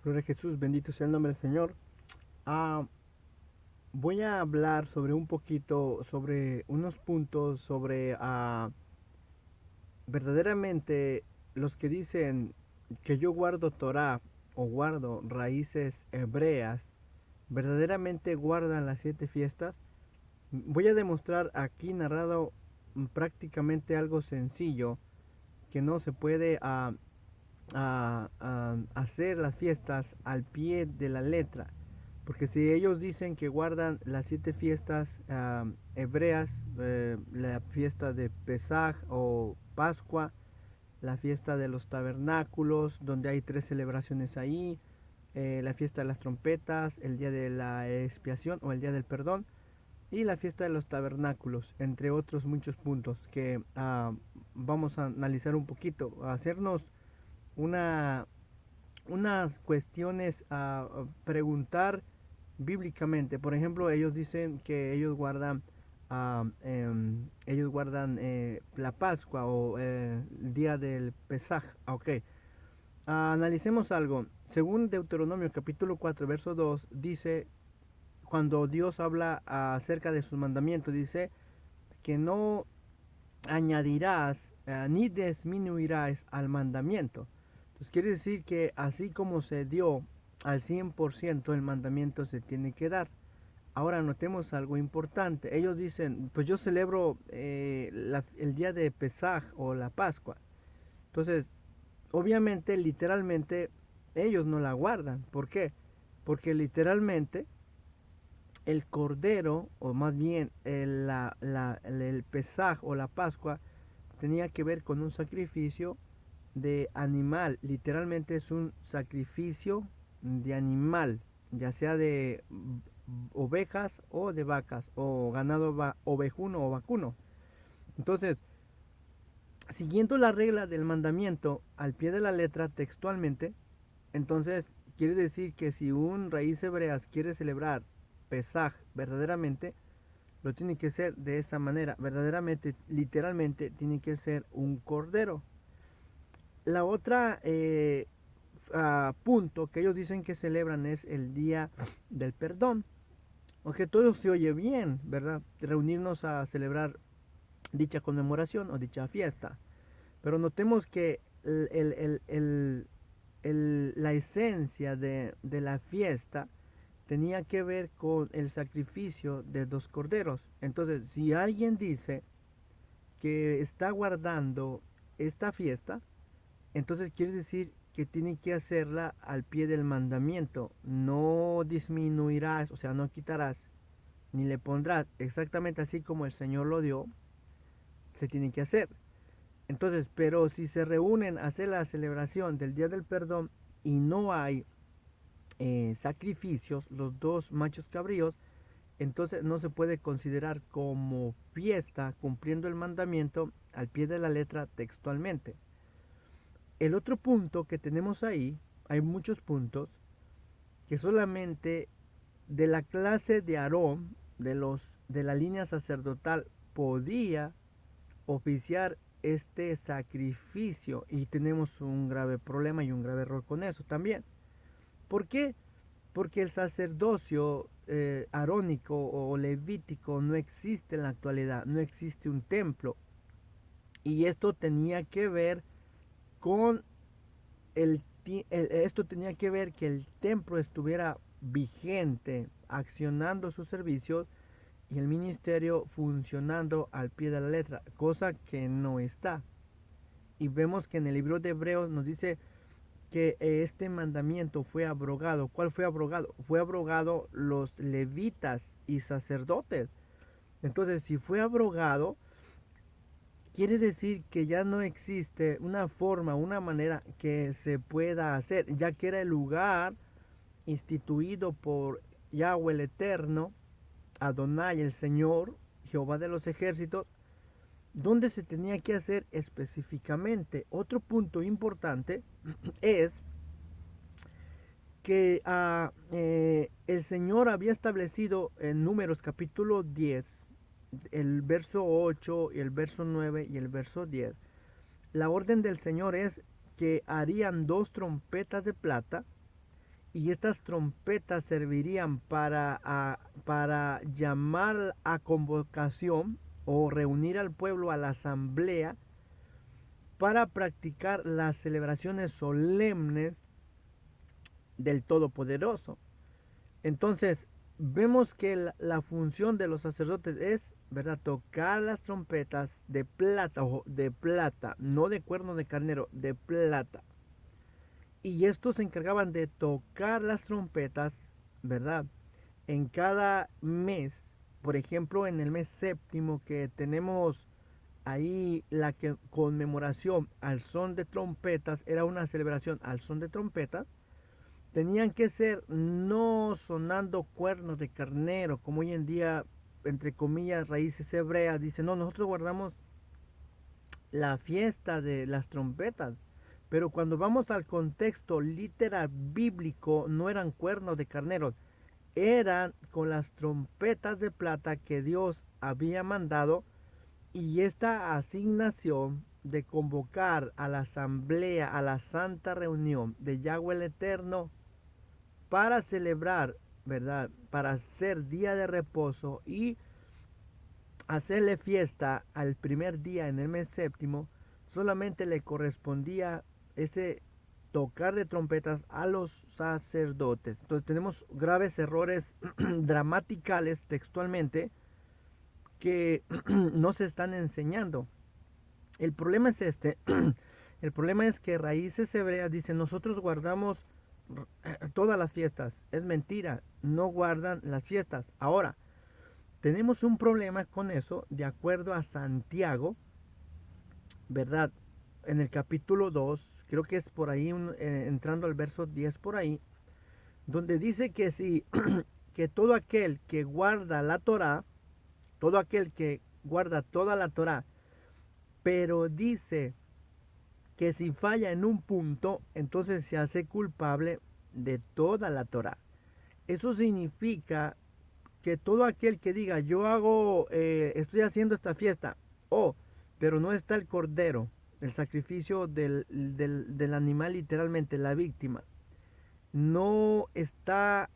Gloria a Jesús, bendito sea el nombre del Señor. Ah, Voy a hablar sobre un poquito, sobre unos puntos, sobre verdaderamente los que dicen que yo guardo Torah o guardo raíces hebreas, verdaderamente guardan las 7 fiestas. Voy a demostrar aquí narrado prácticamente algo sencillo, que no se puede hacer las fiestas al pie de la letra. Porque si ellos dicen que guardan las 7 fiestas hebreas, la fiesta de Pesaj o Pascua, la fiesta de los tabernáculos, donde hay 3 celebraciones ahí, la fiesta de las trompetas, el día de la expiación o el día del perdón, y la fiesta de los tabernáculos, entre otros muchos puntos que vamos a analizar un poquito, a hacernos una, unas cuestiones a preguntar bíblicamente. Por ejemplo, ellos dicen que ellos guardan la Pascua o el día del Pesaj. Ok, analicemos algo. Según Deuteronomio capítulo 4 verso 2 dice, cuando Dios habla acerca de sus mandamientos, dice que no añadirás ni disminuirás al mandamiento. Entonces quiere decir que así como se dio al 100% el mandamiento se tiene que dar. Ahora notemos algo importante. Ellos dicen, pues yo celebro el día de Pesaj o la Pascua. Entonces, obviamente, literalmente, ellos no la guardan. ¿Por qué? Porque literalmente el cordero, o más bien el Pesaj o la Pascua, tenía que ver con un sacrificio de animal. Literalmente es un sacrificio de animal, ya sea de ovejas o de vacas, o ganado ovejuno o vacuno. Entonces, siguiendo la regla del mandamiento al pie de la letra textualmente, entonces quiere decir que si un raíz hebreas quiere celebrar Pesaj verdaderamente, lo tiene que ser de esa manera, verdaderamente, literalmente, tiene que ser un cordero. La otra punto que ellos dicen que celebran es el día del perdón. Aunque todo se oye bien, ¿verdad? Reunirnos a celebrar dicha conmemoración o dicha fiesta. Pero notemos que la esencia de la fiesta tenía que ver con el sacrificio de 2 corderos. Entonces, si alguien dice que está guardando esta fiesta, entonces quiere decir que tiene que hacerla al pie del mandamiento. No disminuirás, o sea, no quitarás, ni le pondrás exactamente así como el Señor lo dio, se tiene que hacer. Entonces, pero si se reúnen a hacer la celebración del Día del Perdón y no hay sacrificios, los 2 machos cabríos, entonces no se puede considerar como fiesta cumpliendo el mandamiento al pie de la letra textualmente. El otro punto que tenemos ahí, hay muchos puntos, que solamente de la clase de Aarón, de la línea sacerdotal, podía oficiar este sacrificio, y tenemos un grave problema y un grave error con eso también. ¿Por qué? Porque el sacerdocio arónico o levítico no existe en la actualidad, no existe un templo, y esto tenía que ver con esto tenía que ver que el templo estuviera vigente, accionando sus servicios y el ministerio funcionando al pie de la letra, cosa que no está. Y vemos que en el libro de Hebreos nos dice que este mandamiento fue abrogado. ¿Cuál fue abrogado? Fue abrogado los levitas y sacerdotes. Entonces, si fue abrogado, quiere decir que ya no existe una forma, una manera que se pueda hacer, ya que era el lugar instituido por Yahweh el Eterno, Adonai el Señor, Jehová de los ejércitos, donde se tenía que hacer específicamente. Otro punto importante es que el Señor había establecido en Números capítulo 10, el verso 8 y el verso 9 y el verso 10. La orden del Señor es que harían 2 trompetas de plata y estas trompetas servirían para llamar a convocación o reunir al pueblo a la asamblea para practicar las celebraciones solemnes del Todopoderoso. Entonces, vemos que la función de los sacerdotes es, ¿verdad?, tocar las trompetas de plata, ojo, de plata, no de cuerno de carnero, de plata. Y estos se encargaban de tocar las trompetas, ¿verdad?, en cada mes. Por ejemplo, en el mes séptimo, que tenemos ahí la conmemoración al son de trompetas, era una celebración al son de trompetas. Tenían que ser no sonando cuernos de carnero, como hoy en día, entre comillas, raíces hebreas, dicen, no, nosotros guardamos la fiesta de las trompetas. Pero cuando vamos al contexto literal bíblico, no eran cuernos de carneros, eran con las trompetas de plata que Dios había mandado, y esta asignación de convocar a la asamblea, a la santa reunión de Yahweh el Eterno, para celebrar, ¿verdad?, para hacer día de reposo y hacerle fiesta al primer día en el mes séptimo, solamente le correspondía ese tocar de trompetas a los sacerdotes. Entonces tenemos graves errores gramaticales textualmente que no se están enseñando. El problema es este. El problema es que Raíces Hebreas dice, nosotros guardamos todas las fiestas. Es mentira, no guardan las fiestas. Ahora, tenemos un problema con eso, de acuerdo a Santiago, ¿verdad? En el capítulo 2, creo que es por ahí, entrando al verso 10 por ahí, donde dice que si que todo aquel que guarda la Torá, todo aquel que guarda toda la Torá, pero dice que si falla en un punto, entonces se hace culpable de toda la Torá. Eso significa que todo aquel que diga, yo estoy haciendo esta fiesta, pero no está el cordero, el sacrificio del animal, literalmente la víctima, no se está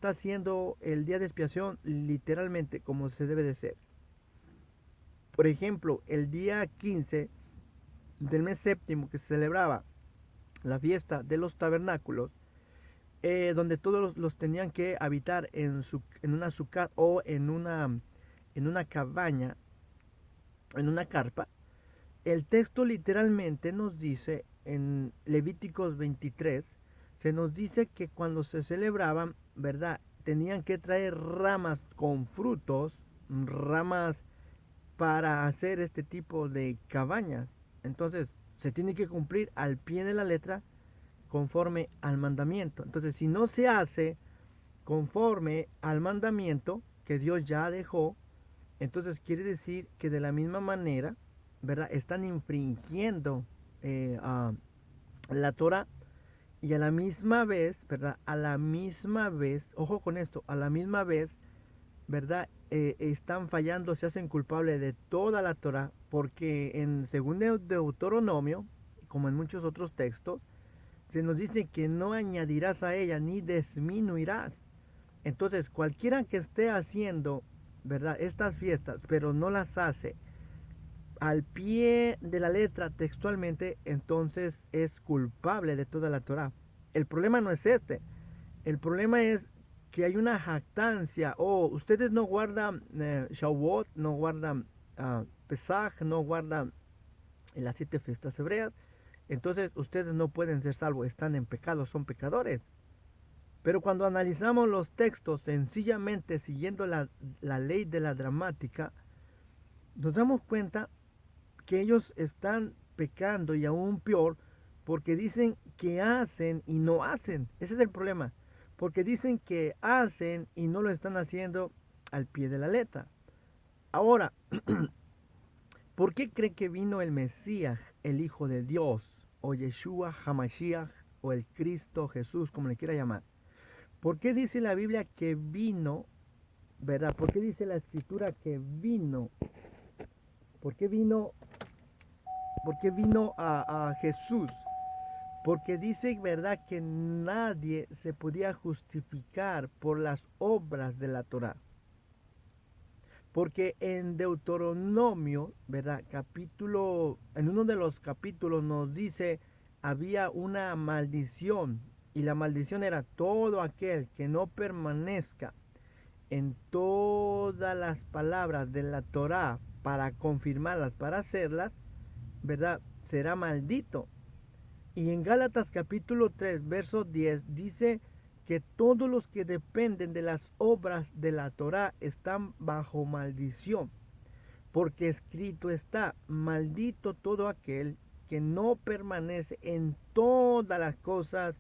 haciendo el día de expiación literalmente como se debe de ser. Por ejemplo, el día 15 del mes séptimo, que se celebraba la fiesta de los tabernáculos, donde todos los tenían que habitar en una sucat o en una cabaña, en una carpa. El texto literalmente nos dice en Levíticos 23, se nos dice que cuando se celebraban, ¿verdad?, tenían que traer ramas con frutos, ramas para hacer este tipo de cabañas. Entonces, se tiene que cumplir al pie de la letra conforme al mandamiento. Entonces, si no se hace conforme al mandamiento que Dios ya dejó, entonces quiere decir que de la misma manera, ¿verdad?, están infringiendo a la Torah, y a la misma vez, ¿verdad?, a la misma vez, ojo con esto, a la misma vez, ¿verdad?, están fallando, se hacen culpables de toda la Torah, porque en según Deuteronomio, como en muchos otros textos, se nos dice que no añadirás a ella ni disminuirás. Entonces, cualquiera que esté haciendo, ¿verdad?, estas fiestas, pero no las hace al pie de la letra textualmente, entonces es culpable de toda la Torah. El problema no es este. El problema es que hay una jactancia. Ustedes no guardan Shavuot, no guardan Pesaj, no guardan las 7 fiestas hebreas. Entonces ustedes no pueden ser salvos, están en pecado, son pecadores. Pero cuando analizamos los textos sencillamente siguiendo la ley de la gramática, nos damos cuenta que ellos están pecando, y aún peor, porque dicen que hacen y no hacen. Ese es el problema, porque dicen que hacen y no lo están haciendo al pie de la letra. Ahora, ¿por qué cree que vino el Mesías, el Hijo de Dios, o Yeshua HaMashiach, o el Cristo Jesús, como le quiera llamar? ¿Por qué dice la Biblia que vino, verdad? ¿Por qué dice la Escritura que vino? ¿Por qué vino a Jesús? Porque dice, ¿verdad?, que nadie se podía justificar por las obras de la Torá. Porque en Deuteronomio, ¿verdad?, en uno de los capítulos nos dice, había una maldición, y la maldición era todo aquel que no permanezca en todas las palabras de la Torá para confirmarlas, para hacerlas, ¿verdad?, será maldito. Y en Gálatas capítulo 3, verso 10 dice que todos los que dependen de las obras de la Torá están bajo maldición, porque escrito está, maldito todo aquel que no permanece en todas las cosas,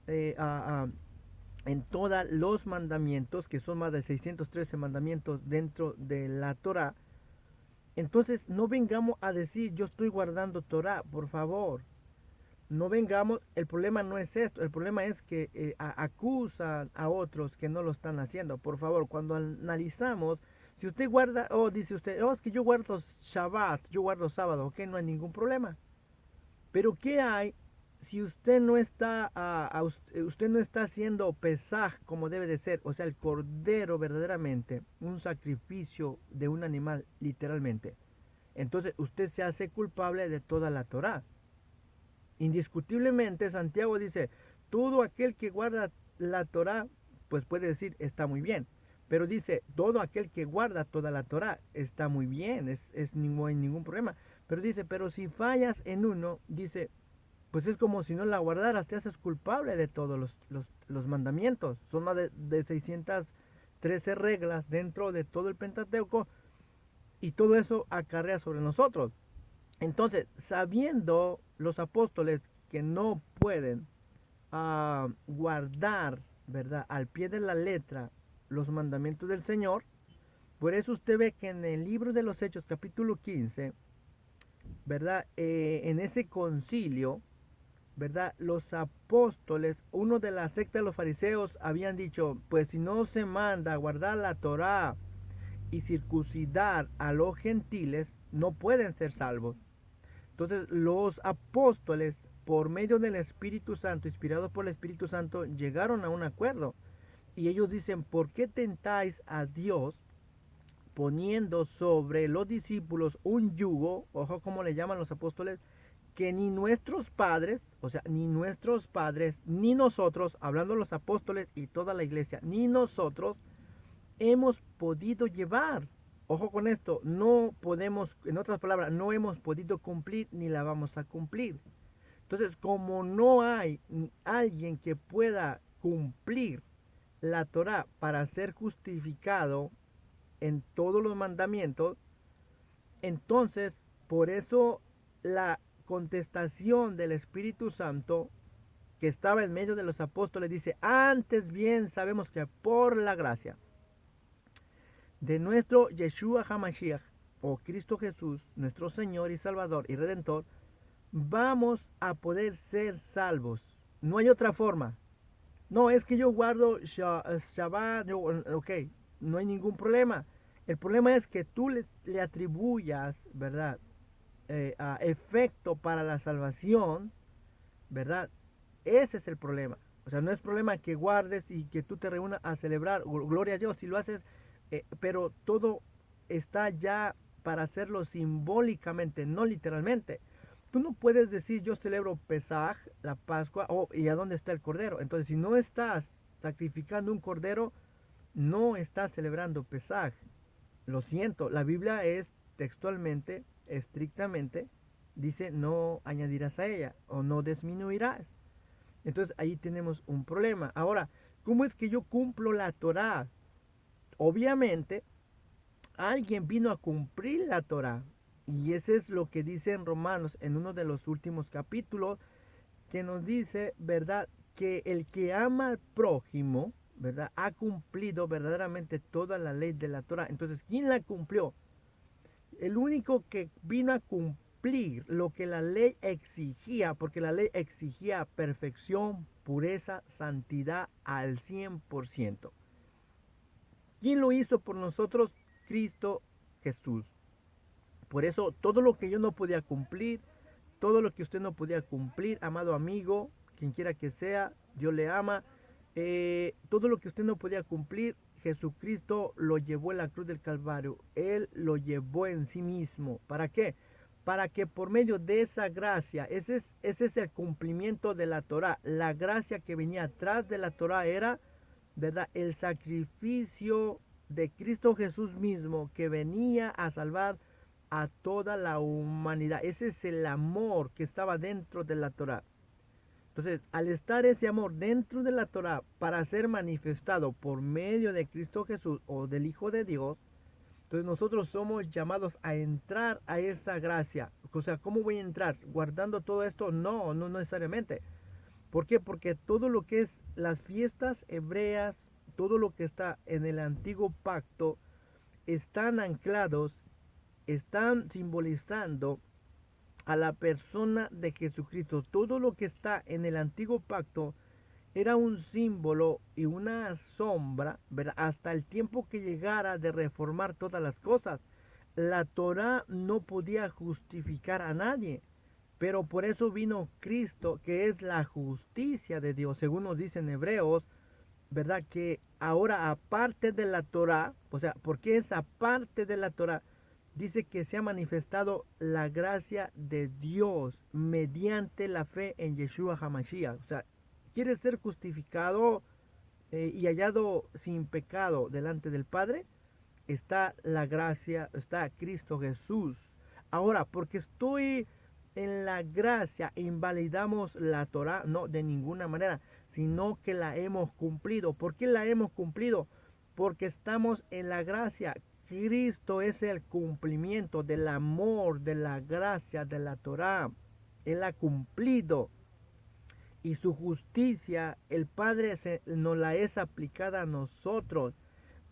en todos los mandamientos, que son más de 613 mandamientos dentro de la Torá. Entonces no vengamos a decir yo estoy guardando Torá, por favor. No vengamos, el problema no es esto, el problema es que acusan a otros que no lo están haciendo. Por favor, cuando analizamos, si usted guarda, dice usted, es que yo guardo Shabbat, yo guardo sábado, ok, no hay ningún problema. Pero ¿qué hay si usted no está, usted no está haciendo pesaj como debe de ser? O sea, el cordero verdaderamente, un sacrificio de un animal, literalmente. Entonces usted se hace culpable de toda la Torá. Indiscutiblemente Santiago dice, todo aquel que guarda la Torá, pues puede decir, está muy bien. Pero dice, todo aquel que guarda toda la Torá está muy bien, no hay ningún problema. Pero dice, pero si fallas en uno, dice, pues es como si no la guardaras, te haces culpable de todos los mandamientos. Son más de 613 reglas dentro de todo el Pentateuco y todo eso acarrea sobre nosotros. Entonces, sabiendo los apóstoles que no pueden guardar, ¿verdad?, al pie de la letra los mandamientos del Señor, por eso usted ve que en el libro de los Hechos, capítulo 15, ¿verdad?, en ese concilio, ¿verdad?, los apóstoles, uno de la secta de los fariseos, habían dicho, pues si no se manda a guardar la Torá y circuncidar a los gentiles, no pueden ser salvos. Entonces los apóstoles, por medio del Espíritu Santo, inspirados por el Espíritu Santo, llegaron a un acuerdo. Y ellos dicen, ¿por qué tentáis a Dios poniendo sobre los discípulos un yugo, ojo como le llaman los apóstoles, que ni nuestros padres, o sea, ni nuestros padres, ni nosotros, hablando los apóstoles y toda la iglesia, ni nosotros hemos podido llevar? Ojo con esto, no podemos, en otras palabras, no hemos podido cumplir ni la vamos a cumplir. Entonces, como no hay alguien que pueda cumplir la Torá para ser justificado en todos los mandamientos, entonces, por eso la contestación del Espíritu Santo que estaba en medio de los apóstoles dice, antes bien sabemos que por la gracia de nuestro Yeshua HaMashiach, o Cristo Jesús, nuestro Señor y Salvador y Redentor, vamos a poder ser salvos. No hay otra forma. No, es que yo guardo Shabbat, ok, no hay ningún problema. El problema es que tú le atribuyas, ¿verdad?, a efecto para la salvación, ¿verdad? Ese es el problema. O sea, no es problema que guardes y que tú te reúnas a celebrar, gloria a Dios, si lo haces, pero todo está ya para hacerlo simbólicamente, no literalmente. Tú no puedes decir yo celebro Pesaj, la Pascua, ¿y a dónde está el Cordero? Entonces, si no estás sacrificando un Cordero, no estás celebrando Pesaj. Lo siento, la Biblia es textualmente, estrictamente, dice no añadirás a ella o no disminuirás. Entonces ahí tenemos un problema. Ahora, ¿cómo es que yo cumplo la Torá? Obviamente, alguien vino a cumplir la Torá. Y eso es lo que dice en Romanos, en uno de los últimos capítulos, que nos dice, ¿verdad?, que el que ama al prójimo, ¿verdad?, ha cumplido verdaderamente toda la ley de la Torá. Entonces, ¿quién la cumplió? El único que vino a cumplir lo que la ley exigía, porque la ley exigía perfección, pureza, santidad al 100%. ¿Quién lo hizo por nosotros? Cristo Jesús. Por eso todo lo que yo no podía cumplir, todo lo que usted no podía cumplir, amado amigo, quien quiera que sea, Dios le ama. Todo lo que usted no podía cumplir, Jesucristo lo llevó en la cruz del Calvario. Él lo llevó en sí mismo. ¿Para qué? Para que por medio de esa gracia, ese es el cumplimiento de la Torah. La gracia que venía atrás de la Torah era, ¿verdad?, el sacrificio de Cristo Jesús mismo, que venía a salvar a toda la humanidad. Ese es el amor que estaba dentro de la Torah. Entonces, al estar ese amor dentro de la Torah para ser manifestado por medio de Cristo Jesús o del Hijo de Dios, entonces nosotros somos llamados a entrar a esa gracia. O sea, ¿cómo voy a entrar? ¿Guardando todo esto? No, no necesariamente. ¿Por qué? Porque todo lo que es las fiestas hebreas, todo lo que está en el antiguo pacto, están anclados, están simbolizando a la persona de Jesucristo. Todo lo que está en el antiguo pacto era un símbolo y una sombra, ¿verdad?, hasta el tiempo que llegara de reformar todas las cosas. La Torah no podía justificar a nadie, pero por eso vino Cristo, que es la justicia de Dios, según nos dicen Hebreos, ¿verdad? Que ahora aparte de la Torah, o sea, porque es aparte de la Torah, dice que se ha manifestado la gracia de Dios mediante la fe en Yeshua HaMashiach. O sea, quiere ser justificado y hallado sin pecado delante del Padre, está la gracia, está Cristo Jesús. Ahora, porque estoy en la gracia, invalidamos la Torah, no, de ninguna manera, sino que la hemos cumplido. ¿Por qué la hemos cumplido? Porque estamos en la gracia. Cristo es el cumplimiento del amor, de la gracia, de la Torah. Él ha cumplido. Y su justicia, el Padre nos la es aplicada a nosotros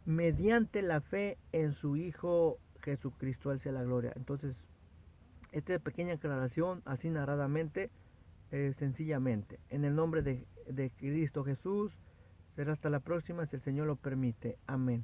mediante la fe en su Hijo Jesucristo. Él sea la gloria. Entonces, esta pequeña aclaración, así narradamente, sencillamente, en el nombre de Cristo Jesús, será hasta la próxima si el Señor lo permite. Amén.